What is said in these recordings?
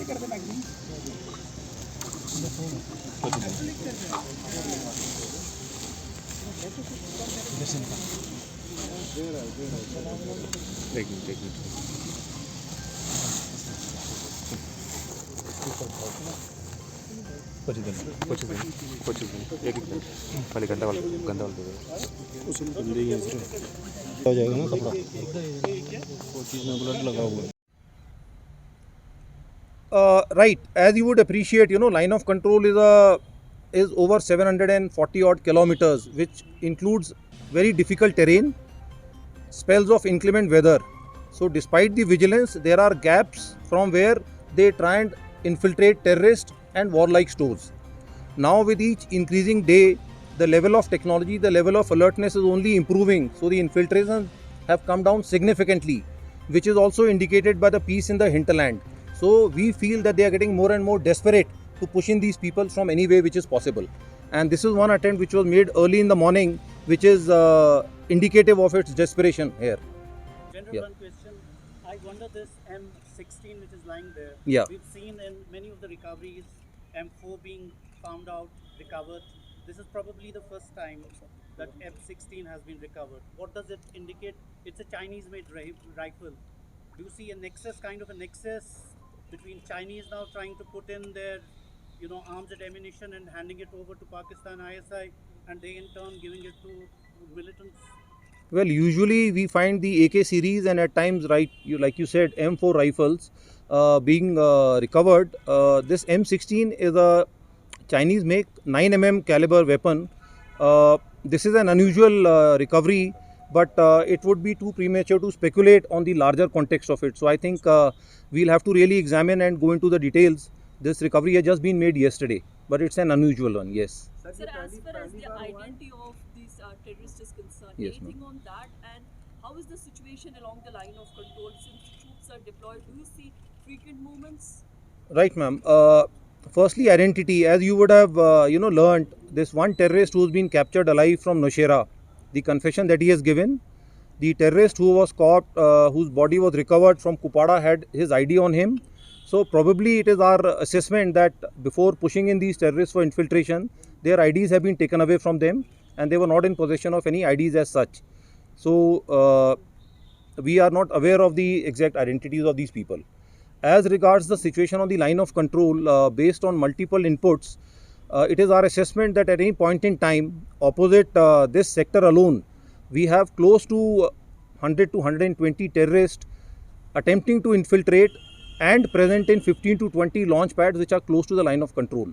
खाली गंदा वाला हो जाएगा ना कपड़ा, वो चीज़ में ब्लड लगा हुआ है. Right, as you would appreciate, line of control is over 740 odd kilometers, which includes very difficult terrain, spells of inclement weather. So despite the vigilance, there are gaps from where they try and infiltrate terrorist and warlike stores. Now with each increasing day, the level of technology, the level of alertness is only improving. So the infiltrations have come down significantly, which is also indicated by the peace in the hinterland. So we feel that they are getting more and more desperate to push in these people from any way which is possible. And this is one attempt which was made early in the morning, which is indicative of its desperation here. General, one question. I wonder this M16 which is lying there. Yeah. We've seen in many of the recoveries M4 being found out, recovered. This is probably the first time that M16 has been recovered. What does it indicate? It's a Chinese-made rifle. Do you see a nexus, kind of a nexus between Chinese now trying to put in their, arms and ammunition and handing it over to Pakistan ISI, and they in turn giving it to militants? Well, usually we find the AK series and at times, like you said, M4 rifles being recovered. This M16 is a Chinese make 9mm caliber weapon. This is an unusual recovery, but it would be too premature to speculate on the larger context of it. So I think we'll have to really examine and go into the details. This recovery has just been made yesterday, but it's an unusual one, yes. Sir, as far as the identity of these terrorists is concerned, Yes, anything on that, and how is the situation along the line of control since troops are deployed? Do you see frequent movements? Right, ma'am. Firstly, identity. As you would have, learned, this one terrorist who's been captured alive from Nowshera, the confession that he has given, the terrorist who was caught, whose body was recovered from Kupada, had his ID on him. So probably it is our assessment that before pushing in these terrorists for infiltration, their IDs have been taken away from them and they were not in possession of any IDs as such. So we are not aware of the exact identities of these people. As regards the situation on the line of control, based on multiple inputs, it is our assessment that at any point in time, opposite this sector alone, we have close to 100 to 120 terrorists attempting to infiltrate and present in 15 to 20 launch pads which are close to the line of control.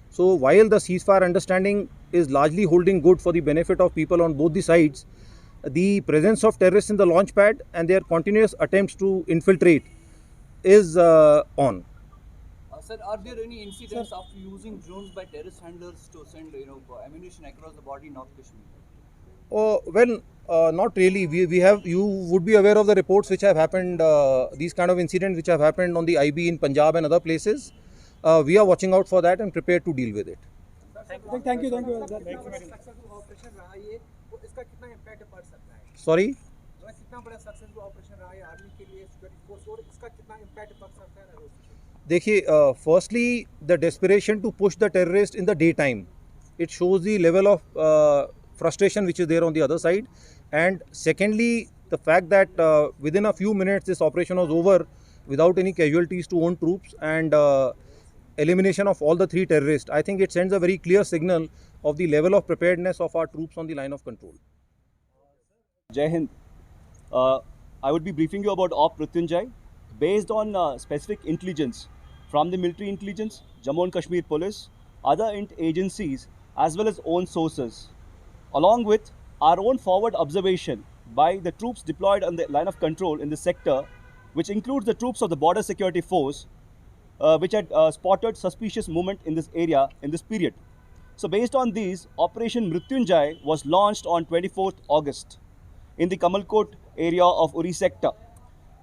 So while the ceasefire understanding is largely holding good for the benefit of people on both the sides, the presence of terrorists in the launch pad and their continuous attempts to infiltrate is on. Sir, are there any incidents of using drones by terrorist handlers to send ammunition across the border in North Kashmir? Oh, well, not really. You would be aware of the reports which have happened, these kind of incidents which have happened on the IB in Punjab and other places. We are watching out for that and prepared to deal with it. Thank you. Sorry? देखिए, firstly, the desperation to push the terrorist in the daytime. It shows the level of frustration which is there on the other side. And secondly, the fact that within a few minutes this operation was over without any casualties to own troops and elimination of all the three terrorists. I think it sends a very clear signal of the level of preparedness of our troops on the line of control. Jai Hind. I would be briefing you about Op Mrityunjay. Based on specific intelligence from the military intelligence, Jammu and Kashmir Police, other agencies as well as own sources, along with our own forward observation by the troops deployed on the line of control in the sector, which includes the troops of the Border Security Force, which had spotted suspicious movement in this area in this period. So based on these, Operation Mrityunjay was launched on 24th August in the Kamalkot area of Uri sector.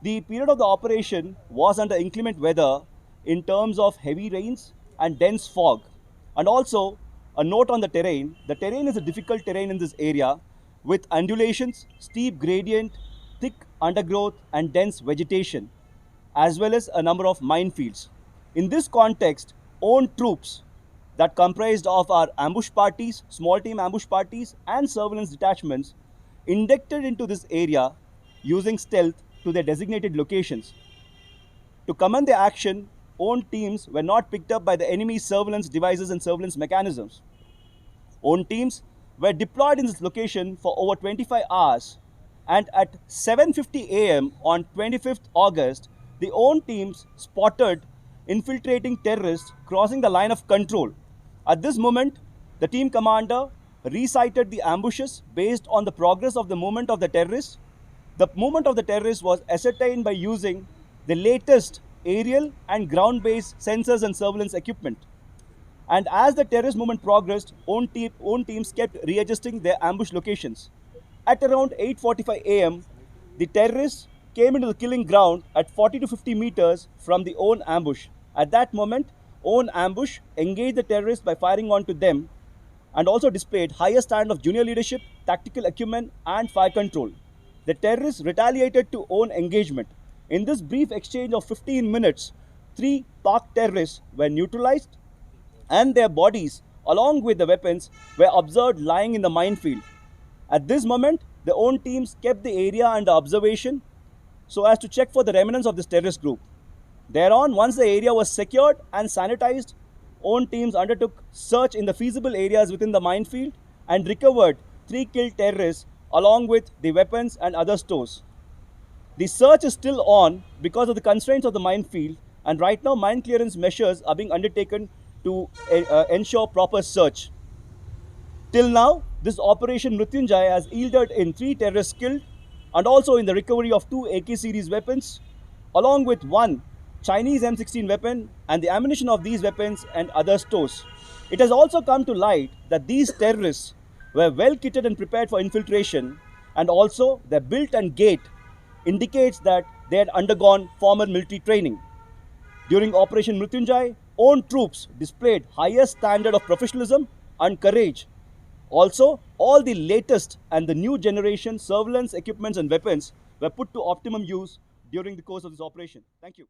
The period of the operation was under inclement weather in terms of heavy rains and dense fog. And also, a note on the terrain is a difficult terrain in this area with undulations, steep gradient, thick undergrowth and dense vegetation, as well as a number of minefields. In this context, own troops that comprised of our ambush parties, small team ambush parties, and surveillance detachments inducted into this area using stealth to their designated locations. To command the action, own teams were not picked up by the enemy's surveillance devices and surveillance mechanisms. Own teams were deployed in this location for over 25 hours, and at 7:50 a.m. on 25th August, the own teams spotted infiltrating terrorists crossing the line of control. At this moment, the team commander recited the ambushes based on the progress of the movement of the terrorists. The movement of the terrorists was ascertained by using the latest aerial and ground-based sensors and surveillance equipment. And as the terrorist movement progressed, own teams kept readjusting their ambush locations. At around 8:45 a.m., the terrorists came into the killing ground at 40 to 50 meters from the own ambush. At that moment, own ambush engaged the terrorists by firing onto them and also displayed higher standard of junior leadership, tactical acumen, and fire control. The terrorists retaliated to own engagement. In this brief exchange of 15 minutes, 3 Pak terrorists were neutralized and their bodies, along with the weapons, were observed lying in the minefield. At this moment, the own teams kept the area under observation so as to check for the remnants of this terrorist group. Thereon, once the area was secured and sanitized, own teams undertook search in the feasible areas within the minefield and recovered 3 killed terrorists along with the weapons and other stores. The search is still on because of the constraints of the minefield, and right now mine clearance measures are being undertaken to ensure proper search. Till now, this Operation Mrityunjay has yielded in 3 terrorists killed and also in the recovery of 2 AK series weapons, along with 1 Chinese M16 weapon and the ammunition of these weapons and other stores. It has also come to light that these terrorists were well kitted and prepared for infiltration, and also their build and gait indicates that they had undergone formal military training. During Operation Mrityunjay, own troops displayed higher standard of professionalism and courage. Also, all the latest and the new generation surveillance equipments and weapons were put to optimum use during the course of this operation. Thank you.